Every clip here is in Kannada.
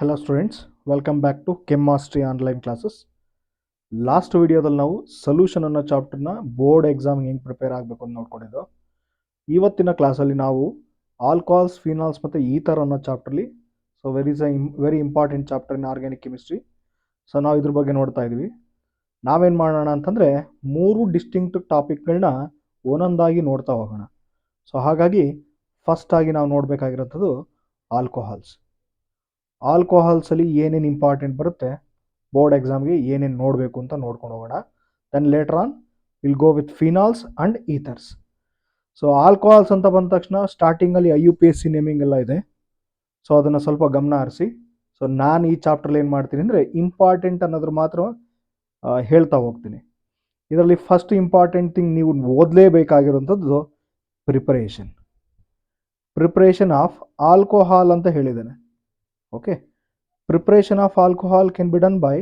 Hello students, welcome back to Chem Mastery online classes. Last ವಿಡಿಯೋದಲ್ಲಿ ನಾವು ಸೊಲ್ಯೂಷನ್ ಅನ್ನೋ ಚಾಪ್ಟರ್ನ ಬೋರ್ಡ್ ಎಕ್ಸಾಮ್ಗೆ ಹೆಂಗೆ ಪ್ರಿಪೇರ್ ಆಗಬೇಕು ಅಂತ ನೋಡ್ಕೊಂಡಿದ್ದೋ. ಇವತ್ತಿನ ಕ್ಲಾಸಲ್ಲಿ ನಾವು ಆಲ್ಕೋಹಾಲ್ಸ್, ಫಿನಾಲ್ಸ್ ಮತ್ತು ಈಥರ್ ಅನ್ನೋ ಚಾಪ್ಟರ್ಲಿ very important chapter in organic chemistry. So ನಾವು ಇದ್ರ ಬಗ್ಗೆ ನೋಡ್ತಾ ಇದ್ವಿ. ನಾವೇನು ಮಾಡೋಣ ಅಂತಂದರೆ 3 ಡಿಸ್ಟಿಂಕ್ಟ್ ಟಾಪಿಕ್ಗಳನ್ನ ಒಂದೊಂದಾಗಿ ನೋಡ್ತಾ ಹೋಗೋಣ. ಸೊ ಹಾಗಾಗಿ ಫಸ್ಟ್ ಆಗಿ ನಾವು ನೋಡಬೇಕಾಗಿರೋಂಥದ್ದು ಆಲ್ಕೋಹಾಲ್ಸ್. ಆಲ್ಕೋಹಾಲ್ಸಲ್ಲಿ ಏನೇನು ಇಂಪಾರ್ಟೆಂಟ್ ಬರುತ್ತೆ, ಬೋರ್ಡ್ ಎಕ್ಸಾಮ್ಗೆ ಏನೇನು ನೋಡಬೇಕು ಅಂತ ನೋಡ್ಕೊಂಡು ಹೋಗೋಣ. Then later on will go with phenols and ethers. So alcohols ಅಂತ ಬಂದ ತಕ್ಷಣ ಸ್ಟಾರ್ಟಿಂಗಲ್ಲಿ IUPAC ನೇಮಿಂಗ್ ಎಲ್ಲ ಇದೆ. ಸೊ ಅದನ್ನು ಸ್ವಲ್ಪ ಗಮನ ಹರಿಸಿ. ಸೊ ನಾನು ಈ ಚಾಪ್ಟ್ರಲ್ಲಿ ಏನು ಮಾಡ್ತೀನಿ ಅಂದರೆ ಇಂಪಾರ್ಟೆಂಟ್ ಅನ್ನೋದ್ರ ಮಾತ್ರ ಹೇಳ್ತಾ ಹೋಗ್ತೀನಿ. ಇದರಲ್ಲಿ ಫಸ್ಟ್ ಇಂಪಾರ್ಟೆಂಟ್ ಥಿಂಗ್ ನೀವು ಓದಲೇಬೇಕಾಗಿರೋಂಥದ್ದು ಪ್ರಿಪ್ರೇಷನ್ ಆಫ್ ಆಲ್ಕೋಹಾಲ್ ಅಂತ ಹೇಳಿದ್ದೇನೆ. Okay, preparation of alcohol can be done by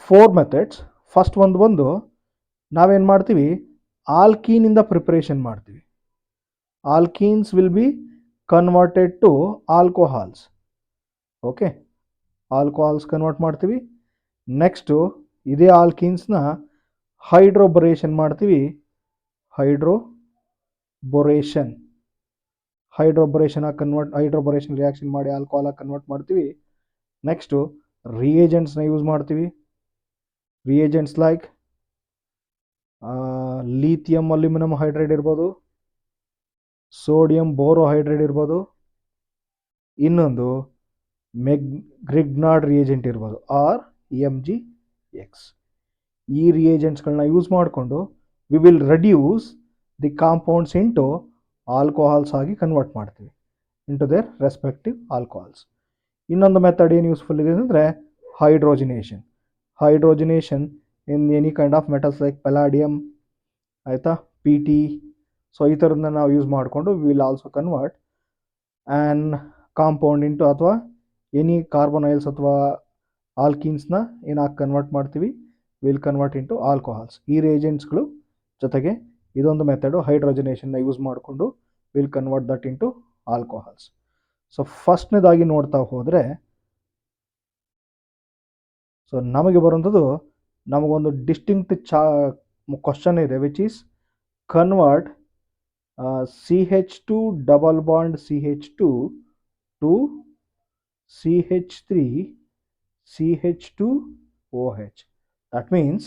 4 methods. First ಒಂದು ನಾವೇನು ಮಾಡ್ತೀವಿ, ಆಲ್ಕೀನಿಂದ ಪ್ರಿಪ್ರೇಷನ್ ಮಾಡ್ತೀವಿ. Alkenes will be converted to alcohols. Okay, alcohols convert ಮಾಡ್ತೀವಿ. ನೆಕ್ಸ್ಟು ಇದೇ ಆಲ್ಕೀನ್ಸ್ನ ಹೈಡ್ರೋಬೊರೇಷನ್ ಮಾಡ್ತೀವಿ. ಹೈಡ್ರೋಬೊರೇಷನ್ ರಿಯಾಕ್ಷನ್ ಮಾಡಿ ಆಲ್ಕೋಹಾಲಾಗಿ ಕನ್ವರ್ಟ್ ಮಾಡ್ತೀವಿ. ನೆಕ್ಸ್ಟು ರಿಯೇಜೆಂಟ್ಸ್ನ ಯೂಸ್ ಮಾಡ್ತೀವಿ. Reagents like lithium aluminium hydride ಇರ್ಬೋದು, ಸೋಡಿಯಂ ಬೋರೋಹೈಡ್ರೈಡ್ ಇರ್ಬೋದು, ಇನ್ನೊಂದು ಗ್ರಿಗ್ನಾರ್ಡ್ ರಿಯೇಜೆಂಟ್ ಇರ್ಬೋದು ಆರ್ MgX. ಈ ರಿಯೇಜೆಂಟ್ಸ್ಗಳನ್ನ ಯೂಸ್ ಮಾಡಿಕೊಂಡು we will reduce the compounds into alcohols ಆಗಿ ಕನ್ವರ್ಟ್ ಮಾಡ್ತೀವಿ ಇಂಟು ದೇರ್ ರೆಸ್ಪೆಕ್ಟಿವ್ ಆಲ್ಕೋಹಾಲ್ಸ್. ಇನ್ನೊಂದು ಮೆಥಡ್ ಏನು ಯೂಸ್ಫುಲ್ ಇದೆ ಅಂದರೆ hydrogenation in any kind of metals like palladium, ಆಯಿತಾ, PT. ಸೊ ಈ ಥರದನ್ನ ನಾವು ಯೂಸ್ ಮಾಡಿಕೊಂಡು we will also convert an compound into ಅಥವಾ ಎನಿ ಕಾರ್ಬೊನೈಲ್ಸ್ ಅಥವಾ ಆಲ್ಕೀನ್ಸ್ನ ಏನಾಗಿ ಕನ್ವರ್ಟ್ ಮಾಡ್ತೀವಿ, ವಿಲ್ ಕನ್ವರ್ಟ್ ಇಂಟು ಆಲ್ಕೋಹಾಲ್ಸ್. ಈ ರಿಯೇಜೆಂಟ್ಸ್ಗಳು ಜೊತೆಗೆ ಇದೊಂದು ಮೆಥಡು ಹೈಡ್ರೋಜಿನೇಷನ್ನ ಯೂಸ್ ಮಾಡಿಕೊಂಡು will convert that into alcohols. So ಫಸ್ಟ್ನೇದಾಗಿ ನೋಡ್ತಾ ಹೋದರೆ, ಸೊ ನಮಗೆ ಬರುವಂಥದ್ದು ನಮಗೊಂದು ಡಿಸ್ಟಿಂಕ್ಟ್ ಕ್ವಶನ್ ಇದೆ, which is convert CH2 double bond CH2 to CH3 CH2OH. That means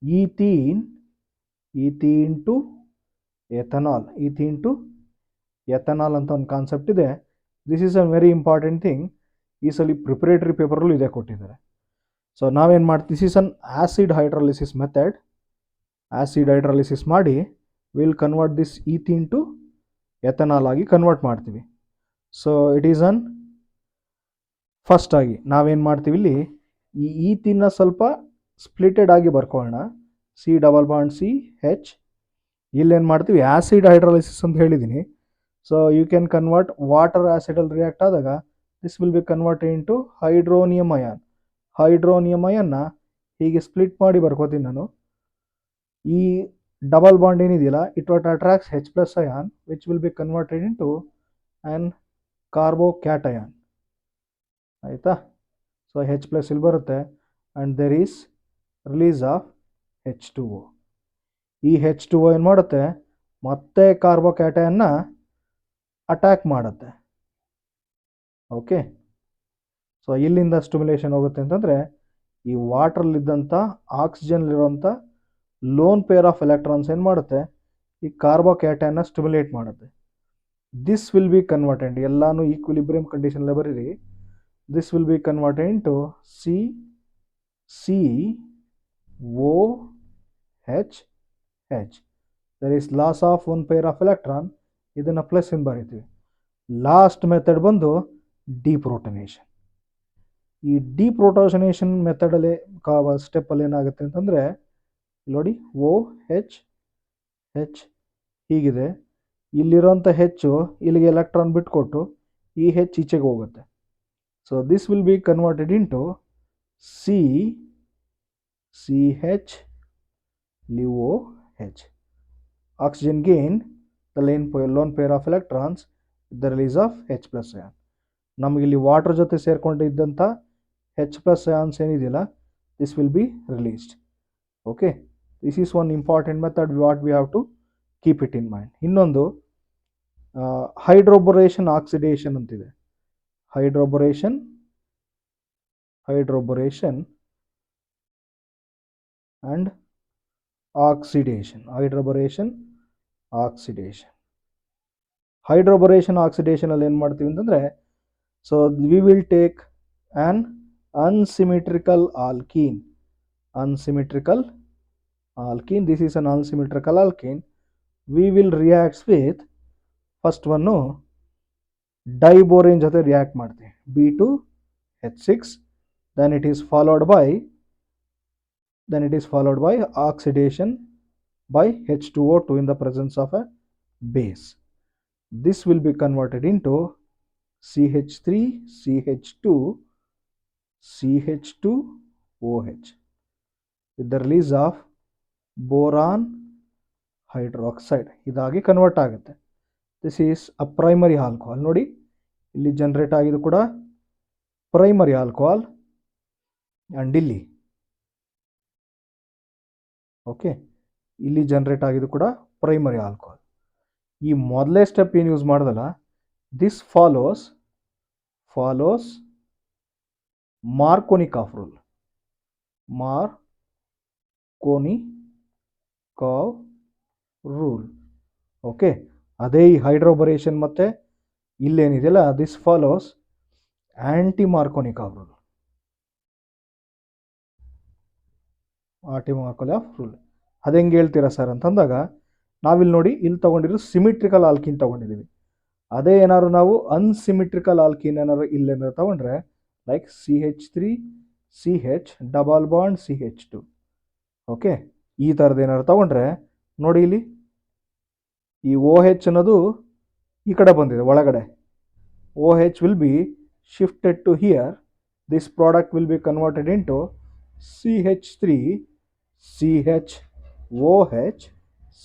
ethene to ethanol ಅಂತ ಒಂದು ಕಾನ್ಸೆಪ್ಟ್ ಇದೆ. This is a very important thing. ಈ ಸಲ ಪ್ರಿಪರೇಟರಿ ಪೇಪರಲ್ಲೂ ಇದೇ ಕೊಟ್ಟಿದ್ದಾರೆ. ಸೊ ನಾವೇನು ಮಾಡ್ತೀವಿ, this is an acid hydrolysis method. Acid hydrolysis ಮಾಡಿ will convert this ethene to ethanol ಆಗಿ ಕನ್ವರ್ಟ್ ಮಾಡ್ತೀವಿ. So it is an first ಆಗಿ ನಾವೇನು ಮಾಡ್ತೀವಿ, ಇಲ್ಲಿ ಈ ಈಥೀನ್ನ ಸ್ವಲ್ಪ ಸ್ಪ್ಲಿಟೆಡ್ ಆಗಿ ಬರ್ಕೊಳ್ಳೋಣ. C double bond CH. ಇಲ್ಲೇನು ಮಾಡ್ತೀವಿ, ಆ್ಯಸಿಡ್ ಹೈಡ್ರಾಲಿಸಿಸ್ ಅಂತ ಹೇಳಿದ್ದೀನಿ. So you can convert water ಆ್ಯಸಿಡಲ್ಲಿ ರಿಯಾಕ್ಟ್ ಆದಾಗ this will be converted into hydronium ion. Hydronium ಅಯನ್ನ ಹೀಗೆ ಸ್ಪ್ಲಿಟ್ ಮಾಡಿ ಬರ್ಕೋತೀನಿ ನಾನು. ಈ ಡಬಲ್ ಬಾಂಡ್ ಏನಿದೆಯಲ್ಲ, it what attracts H+ ion which will be converted into an carbocation. ಆಯಿತಾ? ಸೊ H+ ಇಲ್ಲಿ ಬರುತ್ತೆ and there is release of H2O. ಈ H2O ಏನು ಮಾಡುತ್ತೆ, ಮತ್ತೆ ಕಾರ್ಬೋಕ್ಯಾಟಯನ್ನ ಅಟ್ಯಾಕ್ ಮಾಡುತ್ತೆ. ಓಕೆ, ಸೊ ಇಲ್ಲಿಂದ ಸ್ಟಿಮ್ಯುಲೇಷನ್ ಹೋಗುತ್ತೆ ಅಂತಂದರೆ ಈ ವಾಟ್ರಲ್ಲಿದ್ದಂಥ ಆಕ್ಸಿಜನ್ಲಿರುವಂಥ ಲೋನ್ ಪೇರ್ ಆಫ್ ಎಲೆಕ್ಟ್ರಾನ್ಸ್ ಏನು ಮಾಡುತ್ತೆ, ಈ ಕಾರ್ಬೋಕ್ಯಾಟಯನ್ನ ಸ್ಟಿಮ್ಯುಲೇಟ್ ಮಾಡುತ್ತೆ. ದಿಸ್ ವಿಲ್ ಬಿ ಕನ್ವರ್ಟೆಡ್, ಎಲ್ಲಾನು ಈಕ್ವಿಲಿಬ್ರಿಯಂ ಕಂಡೀಷನ್ ಬರೀರಿ. This will be converted into CCOH. There is loss of one pair of electron. ಇದನ್ನು ಪ್ಲಸ್ ಇಂದ ಬರೀತೀವಿ. ಲಾಸ್ಟ್ ಮೆಥಡ್ ಬಂದು ಡಿಪ್ರೋಟನೇಷನ್. ಈ ಡಿಪ್ರೋಟೋಷನೇಷನ್ ಮೆಥಡಲ್ಲಿ ಸ್ಟೆಪ್ಪಲ್ಲಿ ಏನಾಗುತ್ತೆ ಅಂತಂದರೆ, ನೋಡಿ OH ಹೀಗಿದೆ, ಇಲ್ಲಿರೋಂಥ ಹೆಚ್ಚು ಇಲ್ಲಿಗೆ ಎಲೆಕ್ಟ್ರಾನ್ ಬಿಟ್ಕೊಟ್ಟು ಈ H ಈಚೆಗೆ ಹೋಗುತ್ತೆ. So this will be converted into CH LiOH. Oxygen gain the lone pair of electrons, the release of H+ ion. ನಮಗಿಲ್ಲಿ ವಾಟರ್ ಜೊತೆ ಸೇರ್ಕೊಂಡಿದ್ದಂಥ H ಪ್ಲಸ್ ಅಯಾನ್ಸ್ ಏನಿದೆಯಲ್ಲ this will be released. Okay, this is one important method what we have to keep it in mind. ಇನ್ನೊಂದು ಹೈಡ್ರೋಬೊರೇಷನ್ ಆಕ್ಸಿಡೇಷನ್ ಅಂತಿದೆ. ಹೈಡ್ರೋಬೊರೇಷನ್ and oxidation. Hydroboration oxidation ಅಲ್ಲಿ ಏನು ಮಾಡ್ತೀವಿ ಅಂತಂದರೆ, so we will take on unsymmetrical alkene. This is an unsymmetrical alkene. We will react with first one diborane ಜೊತೆ ರಿಯಾಕ್ಟ್ ಮಾಡ್ತೀವಿ, B2H6. then it is followed by oxidation by H2O2 in the presence of a base. This will be converted into CH3 CH2OH with the release of boron hydroxide. ಇದಾಗಿ ಕನ್ವರ್ಟ್ ಆಗುತ್ತೆ. This is a primary alcohol. ನೋಡಿ ಇಲ್ಲಿ ಜನರೇಟ್ ಆಗಿದ್ದು ಕೂಡ ಪ್ರೈಮರಿ ಆಲ್ಕೋಹಾಲ್ ಆ್ಯಂಡ್ ಇಲ್ಲಿ ಓಕೆ ಇಲ್ಲಿ ಜನರೇಟ್ ಆಗಿದ್ದು ಕೂಡ ಪ್ರೈಮರಿ ಆಲ್ಕೋಹಾಲ್. ಈ ಮೊದಲೇ ಸ್ಟೆಪ್ ಏನು ಯೂಸ್ ಮಾಡೋದಲ್ಲ, ದಿಸ್ ಫಾಲೋಸ್ ಮಾರ್ಕೋನಿಕಾಫ್ ರೂಲ್. ಓಕೆ, ಅದೇ ಈ ಹೈಡ್ರೋಬೊರೇಷನ್ ಮತ್ತೆ ಇಲ್ಲೇನಿದೆಯಲ್ಲ ದಿಸ್ ಫಾಲೋಸ್ ಆಂಟಿ ಮಾರ್ಕೋನಿಕಾಫ್ ರೂಲ್. ಅದು ಹೆಂಗೆ ಹೇಳ್ತೀರಾ ಸರ್ ಅಂತಂದಾಗ, ನಾವಿಲ್ಲಿ ನೋಡಿ ಇಲ್ಲಿ ತೊಗೊಂಡಿರೋ ಸಿಮಿಟ್ರಿಕಲ್ ಆಲ್ಕೀನ್ ತೊಗೊಂಡಿದ್ದೀವಿ. ಅದೇ ಏನಾದ್ರು ನಾವು ಅನ್ಸಿಮಿಟ್ರಿಕಲ್ ಆಲ್ಕೀನ್ ಏನಾದ್ರು ಇಲ್ಲೇನಾದ್ರು ತೊಗೊಂಡ್ರೆ like CH3 CH double bond CH2. Okay, ಈ ಥರದ್ದು ಏನಾದ್ರು ತೊಗೊಂಡ್ರೆ ನೋಡಿ ಇಲ್ಲಿ ಈ OH ಅನ್ನೋದು ಈ ಕಡೆ ಬಂದಿದೆ ಒಳಗಡೆ. OH will be shifted to here. This product will be converted into CH3 CHOH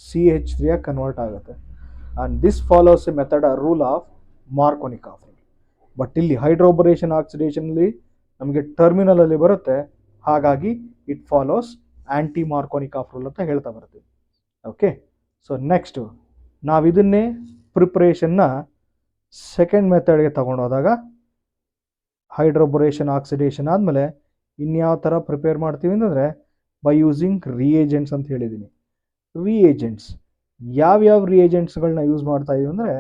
CH3 ಆಗಿ ಕನ್ವರ್ಟ್ ಆಗುತ್ತೆ. And this follows a method a rule of Markovnikov rule. But ಇಲ್ಲಿ ಹೈಡ್ರೋಬೊರೇಷನ್ ಆಕ್ಸಿಡೇಷನಲ್ಲಿ ನಮಗೆ ಟರ್ಮಿನಲಲ್ಲಿ ಬರುತ್ತೆ, ಹಾಗಾಗಿ it follows anti Markovnikov rule ಅಂತ ಹೇಳ್ತಾ ಬರ್ತೀವಿ. ಓಕೆ, ಸೊ ನೆಕ್ಸ್ಟು ನಾವಿದನ್ನೇ ಪ್ರಿಪ್ರೇಷನ್ನ ಸೆಕೆಂಡ್ ಮೆಥಡ್ಗೆ ತಗೊಂಡೋದಾಗ ಹೈಡ್ರೋಬೊರೇಷನ್ ಆಕ್ಸಿಡೇಷನ್ ಆದಮೇಲೆ ಇನ್ಯಾವ ಥರ ಪ್ರಿಪೇರ್ ಮಾಡ್ತೀವಿ ಅಂತಂದರೆ ಬೈ ಯೂಸಿಂಗ್ ರಿಯೇಜೆಂಟ್ಸ್ ಅಂತ ಹೇಳಿದ್ದೀನಿ. ರಿಯೇಜೆಂಟ್ಸ್ ಯಾವ್ಯಾವ ರಿಯೇಜೆಂಟ್ಸ್ಗಳನ್ನ ಯೂಸ್ ಮಾಡ್ತಾ ಇದೀವಿ ಅಂದರೆ,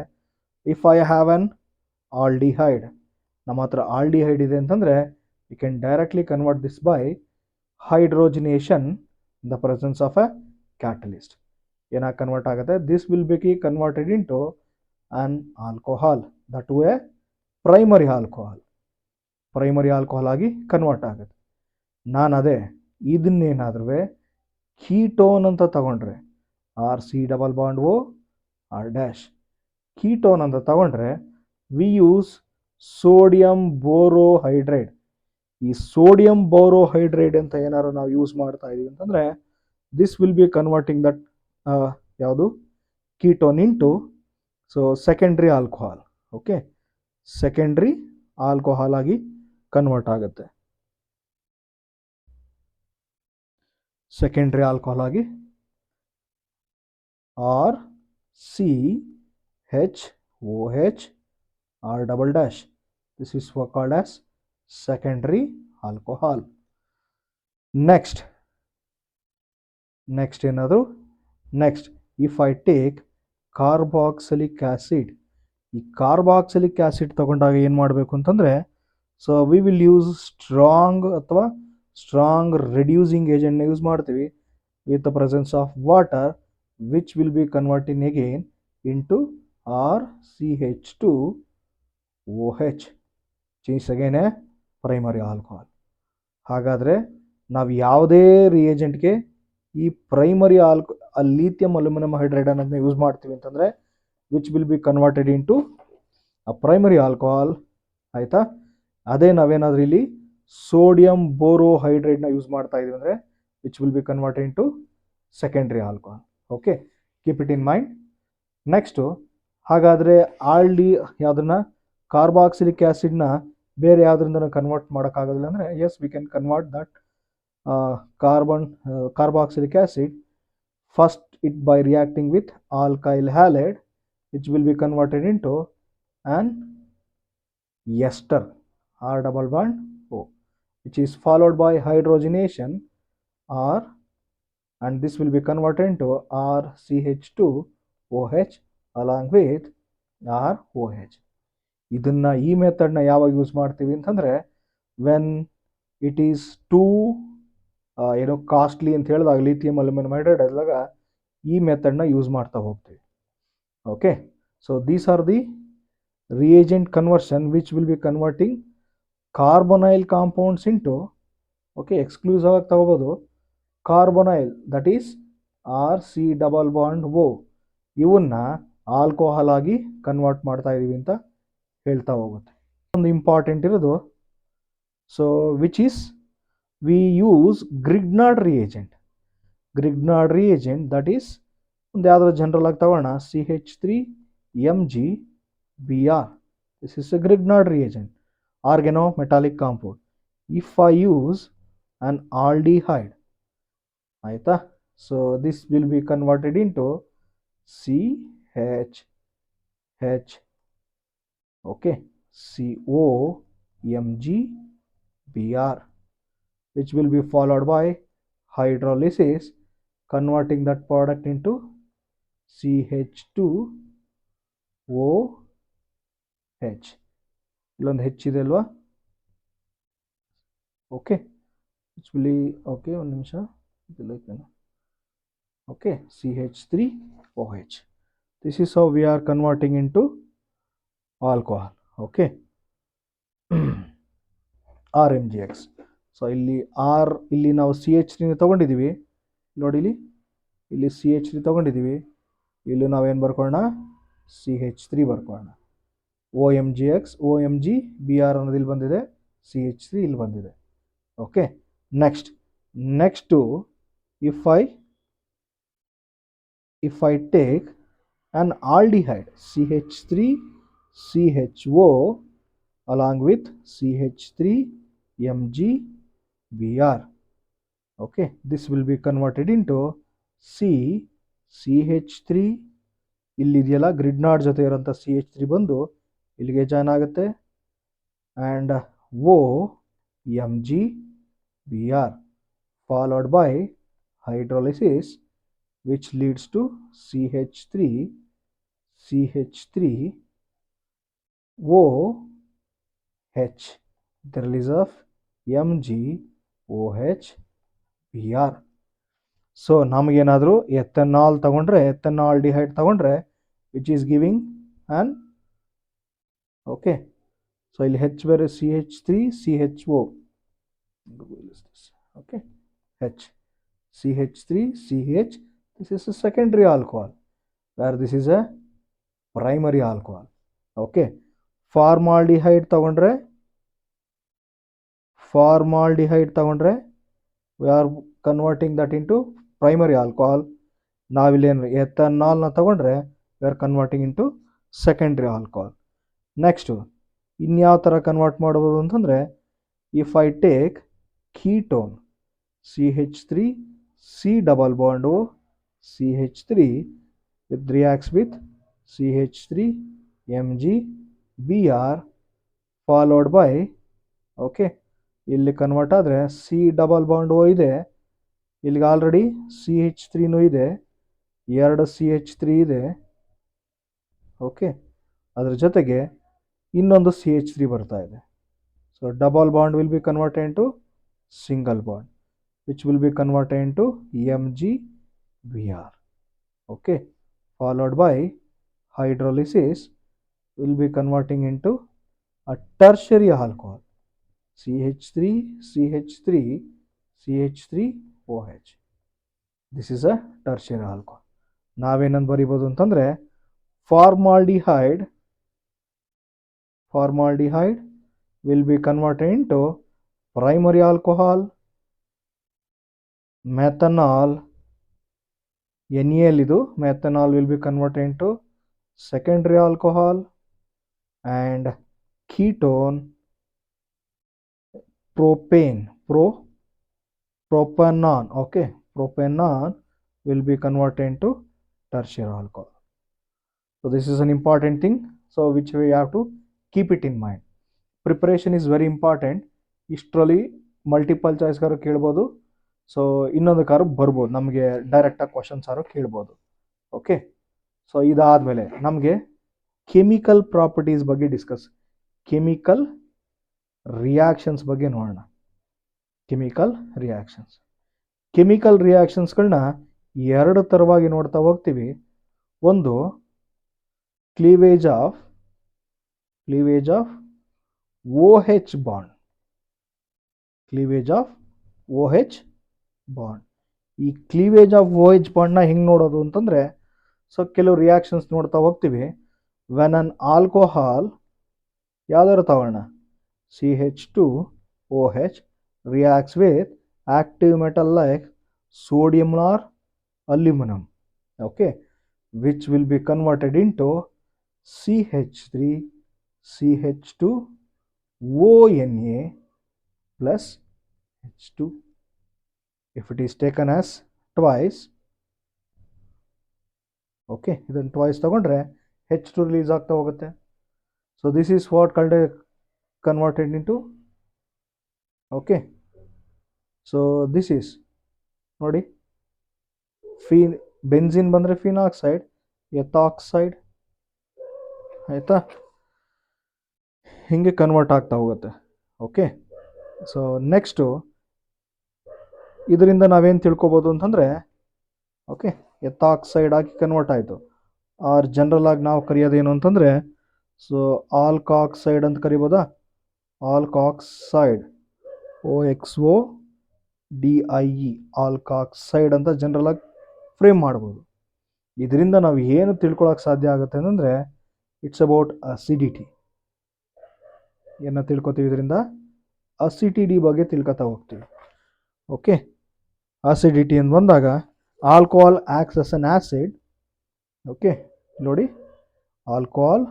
if I have an aldehyde, ನಮ್ಮ ಹತ್ರ ಆಲ್ಡಿಹೈಡ್ ಇದೆ ಅಂತಂದರೆ we can directly convert this by hydrogenation in the presence of a catalyst. ಏನಾಗಿ ಕನ್ವರ್ಟ್ ಆಗುತ್ತೆ, this will be converted into an alcohol, that to a primary alcohol ಆಗಿ ಕನ್ವರ್ಟ್ ಆಗುತ್ತೆ. ನಾನು ಅದೇ ಇದನ್ನೇನಾದ್ರೂ ಕೀಟೋನ್ ಅಂತ ತಗೊಂಡ್ರೆ RC double bond O R dash ketone ಅಂತ ತಗೊಂಡ್ರೆ ವಿ ಯೂಸ್ ಸೋಡಿಯಂ ಬೋರೋಹೈಡ್ರೈಡ್. ಈ ಸೋಡಿಯಂ ಬೋರೋಹೈಡ್ರೈಡ್ ಅಂತ ಏನಾದ್ರು ನಾವು ಯೂಸ್ ಮಾಡ್ತಾ ಇದೀವಿ ಅಂತಂದರೆ this will be converting that ಯಾವುದು ketone into secondary alcohol. Okay, secondary alcohol ಆಗಿ ಕನ್ವರ್ಟ್ ಆಗುತ್ತೆ. ಸೆಕೆಂಡ್ರಿ ಆಲ್ಕೋಹಾಲ್ ಆಗಿ RCHOH R double dash. This is called as secondary alcohol. Next ಏನಾದ್ರು next if I take carboxylic acid, ಈ ಕಾರ್ಬಾಕ್ಸಿಲಿಕ್ ಆ್ಯಸಿಡ್ ತಗೊಂಡಾಗ ಏನು ಮಾಡಬೇಕು ಅಂತಂದರೆ, so we will use strong reducing ಏಜೆಂಟ್ನ ಯೂಸ್ ಮಾಡ್ತೀವಿ with the presence of water, which will be converting again into RCH2OH. Change again a primary alcohol. ಹಾಗಾದರೆ ನಾವು ಯಾವುದೇ ರಿಯೇಜೆಂಟ್ಗೆ ಈ ಪ್ರೈಮರಿ ಲಿಥಿಯಂ ಅಲ್ಯೂಮಿನಿಯಂ ಹೈಡ್ರೈಡ್ ಅನ್ನೋದನ್ನ ಯೂಸ್ ಮಾಡ್ತೀವಿ ಅಂತಂದರೆ which will be converted into a primary alcohol. ಆಯಿತಾ, ಅದೇ ನಾವೇನಾದರೂ ಇಲ್ಲಿ ಸೋಡಿಯಂ ಬೋರೋಹೈಡ್ರೈಡ್ನ ಯೂಸ್ ಮಾಡ್ತಾ ಇದೀವಿ ಅಂದರೆ which will be converted into secondary alcohol. Okay, keep it in mind. Next ಹಾಗಾದರೆ ಯಾವುದನ್ನ ಕಾರ್ಬಾಕ್ಸಿಲಿಕ್ ಆ್ಯಸಿಡ್ನ ಬೇರೆ ಯಾವುದರಿಂದ ಕನ್ವರ್ಟ್ ಮಾಡೋಕ್ಕಾಗೋದಿಲ್ಲ ಅಂದರೆ yes we can convert that carboxylic acid first it by reacting with alkyl halide which will be converted into an ester R double bond O, which is followed by hydrogenation R, and this will be converted into RCH2OH along with ROH. ಇದನ್ನ ಈ ಮೆಥಡ್ನ ಯಾವಾಗ ಯೂಸ್ ಮಾಡ್ತೀವಿ ಅಂತಂದರೆ ವೆನ್ ಇಟ್ ಈಸ್ ಟೂ ಏನೋ ಕಾಸ್ಟ್ಲಿ ಅಂತ ಹೇಳಿದಾಗ ಲಿಥಿಯಂ ಅಲ್ಯೂಮಿನಿಯಂ ಹೈಡ್ರೈಡ್ ಆದಾಗ ಈ ಮೆಥಡ್ನ ಯೂಸ್ ಮಾಡ್ತಾ ಹೋಗ್ತೀವಿ. Okay, so these are the reagent conversion which will be converting carbonyl compounds into exclusive ಆಗಿ ತಗೋಬಹುದು carbonyl that is RC double bond O ಇವನ್ನ ಆಲ್ಕೋಹಾಲ್ ಆಗಿ ಕನ್ವರ್ಟ್ ಮಾಡ್ತಾ ಇದೀವಿ ಅಂತ ಹೇಳ್ತಾ ಹೋಗುತ್ತೆ. ಒಂದು ಇಂಪಾರ್ಟೆಂಟ್ ಇರೋದು so which is we use Grignard reagent that is ಒಂದು ಯಾವ್ದಾದ್ರು ಜನರಲ್ ಆಗಿ ತಗೋಣ CH3Mg this is a Grignard reagent, organometallic compound. If I use an aldehyde, aita, so this will be converted into CHH, okay, COMgBr, which will be followed by hydrolysis, converting that product into CH2OH. ಇಲ್ಲೊಂದು ಹೆಚ್ಚು ಇದೆ ಅಲ್ವಾ? ಓಕೆ, ಓಕೆ ಒಂದು ನಿಮಿಷ okay CH3OH. This is how we are converting into alcohol. Okay. RMGX. So ಇಲ್ಲಿ ನಾವು CH3 ತಗೊಂಡಿದ್ದೀವಿ ನೋಡಿ, ಇಲ್ಲಿ CH3 ತಗೊಂಡಿದ್ದೀವಿ, ಇಲ್ಲಿ ನಾವೇನು ಬರ್ಕೊಳ್ಳೋಣ CH3 ಬರ್ಕೊಳ್ಳೋಣ. OMGBr ಅನ್ನೋದು ಇಲ್ಲಿ ಬಂದಿದೆ, CH3 ಇಲ್ಲಿ ಬಂದಿದೆ. Okay, next if I take an aldehyde CH3CHO along with CH3MgBr, okay, this will be converted into CH3, ಇಲ್ಲಿದೆಯಲ್ಲ ಗ್ರಿಗ್ನಾರ್ಡ್ ಜೊತೆ ಇರೋಂಥ CH3 ಬಂದು ಇಲ್ಲಿಗೆ ಜಾಯ್ನ್ ಆಗುತ್ತೆ, and OMgBr followed by hydrolysis which leads to CH3OH, the release of MgOHBr. So ನಮಗೇನಾದರೂ ಎಥೆನಾಲ್ ತಗೊಂಡ್ರೆ, ಎಥೆನಾಲ್ಡಿಹೈಡ್ ತಗೊಂಡ್ರೆ which is giving an okay, so ಇಲ್ಲಿ ಹೆಚ್ ಬೇರೆ CH3CHO, okay, CH3CH, this is a secondary alcohol where this is a primary alcohol. Okay, formaldehyde ತಗೊಂಡ್ರೆ we are converting that into primary alcohol. ನಾವಿಲ್ಲೇನು ಎಥನಾಲ್ನ ತಗೊಂಡ್ರೆ we are converting into secondary alcohol. Next ಇನ್ಯಾವ ಥರ ಕನ್ವರ್ಟ್ ಮಾಡ್ಬೋದು ಅಂತಂದರೆ if I take ketone CH3C double bond O CH3 it reacts with CH3MgBr followed by okay, ಇಲ್ಲಿ ಕನ್ವರ್ಟ್ ಆದರೆ C ಡಬಲ್ ಬಾಂಡ್ O ಇದೆ, ಇಲ್ಲಿಗೆ ಆಲ್ರೆಡಿ CH3ನೂ ಇದೆ, ಎರಡು CH3 ಇದೆ. ಓಕೆ, ಅದ್ರ ಜೊತೆಗೆ ಇನ್ನೊಂದು CH3 ಬರ್ತಾ ಇದೆ. So double bond will be converted into single bond which will be converted into MgBr. Okay, followed by hydrolysis will be converting into a tertiary alcohol CH3OH. This is a tertiary alcohol. ನಾವೇನಂತ ಬರಿಬೋದು ಅಂತಂದರೆ formaldehyde will be converted into primary alcohol, methanol NaL ಇದು methanol will be converted into secondary alcohol, and ketone, propane, propanol, okay, propanol will be converted into tertiary alcohol. So this is an important thing, so which we have to keep it in mind. Preparation is very important. ಇಷ್ಟರಲ್ಲಿ ಮಲ್ಟಿಪಲ್ ಚಾಯ್ಸ್ ಕಾರು ಕೇಳ್ಬೋದು, ಸೊ ಇನ್ನೊಂದು ಕಾರು ಬರ್ಬೋದು, ನಮಗೆ ಡೈರೆಕ್ಟಾಗಿ ಕ್ವಶನ್ಸ್ ಆರು ಕೇಳ್ಬೋದು. ಓಕೆ, ಸೊ ಇದಾದಮೇಲೆ ನಮಗೆ ಕೆಮಿಕಲ್ ಪ್ರಾಪರ್ಟೀಸ್ ಬಗ್ಗೆ ಡಿಸ್ಕಸ್, ಕೆಮಿಕಲ್ ರಿಯಾಕ್ಷನ್ಸ್ ಬಗ್ಗೆ ನೋಡೋಣ. ಕೆಮಿಕಲ್ ರಿಯಾಕ್ಷನ್ಸ್ಗಳನ್ನ ಎರಡು ಥರವಾಗಿ ನೋಡ್ತಾ ಹೋಗ್ತೀವಿ. ಒಂದು ಕ್ಲೀವೇಜ್ ಆಫ್ OH ಬಾಂಡ್, ಈ ಕ್ಲೀವೇಜ್ ಆಫ್ OH ಬಾಂಡ್ನ ಹೆಂಗೆ ನೋಡೋದು ಅಂತಂದರೆ, ಸೊ ಕೆಲವು ರಿಯಾಕ್ಷನ್ಸ್ ನೋಡ್ತಾ ಹೋಗ್ತೀವಿ. ವೆನ್ ಅನ್ ಆಲ್ಕೋಹಾಲ್ ಯಾವ್ದಾದ್ರು ತಗೊಳ್ಳೋಣ, CH2OH reacts with active metal like sodium or aluminum, okay, which will be converted into CH3CH2ONA plus H2. If it is taken as twice, okay, ಇದನ್ನು twice ತಗೊಂಡ್ರೆ H2 ರಿಲೀಸ್ ಆಗ್ತಾ ಹೋಗುತ್ತೆ. So this is what converted into, okay, so this is ನೋಡಿ, ಬೆನ್ಸಿನ್ ಬಂದರೆ ಫಿನಾಕ್ಸೈಡ್, ಎಥಾಕ್ಸೈಡ್, ಆಯಿತಾ, ಹೀಗೆ ಕನ್ವರ್ಟ್ ಆಗ್ತಾ ಹೋಗುತ್ತೆ. ಓಕೆ, ಸೊ ನೆಕ್ಸ್ಟು ಇದರಿಂದ ನಾವೇನು ತಿಳ್ಕೊಬೋದು ಅಂತಂದರೆ, ಓಕೆ, ಎಥಾಕ್ಸೈಡ್ ಆಗಿ ಕನ್ವರ್ಟ್ ಆಯಿತು. ಆರ್ ಜನರಲ್ ಆಗಿ ನಾವು ಕರೆಯೋದೇನು ಅಂತಂದರೆ, ಸೊ ಆಲ್ಕಾಕ್ಸೈಡ್ ಅಂತ ಕರಿಬೋದಾ, ಆಲ್ಕಾಕ್ಸೈಡ್, OXODIE, ಆಲ್ಕಾಕ್ಸೈಡ್ ಅಂತ ಜನರಲ್ ಆಗಿ ಫ್ರೇಮ್ ಮಾಡ್ಬೋದು. ಇದರಿಂದ ನಾವು ಏನು ತಿಳ್ಕೊಳಕ್ಕೆ ಸಾಧ್ಯ ಆಗುತ್ತೆ ಅಂತಂದರೆ, ಇಟ್ಸ್ ಅಬೌಟ್ ಅಸಿಡಿಟಿ. ಏನು ತಿಳ್ಕೊತೀವಿ ಇದರಿಂದ? ಅಸಿಡಿಟಿ ಬಗ್ಗೆ ತಿಳ್ಕೊತಾ ಹೋಗ್ತೀವಿ. ಓಕೆ, ಅಸಿಡಿಟಿ ಅಂತ ಬಂದಾಗ alcohol acts as an acid. Okay, ನೋಡಿ, alcohol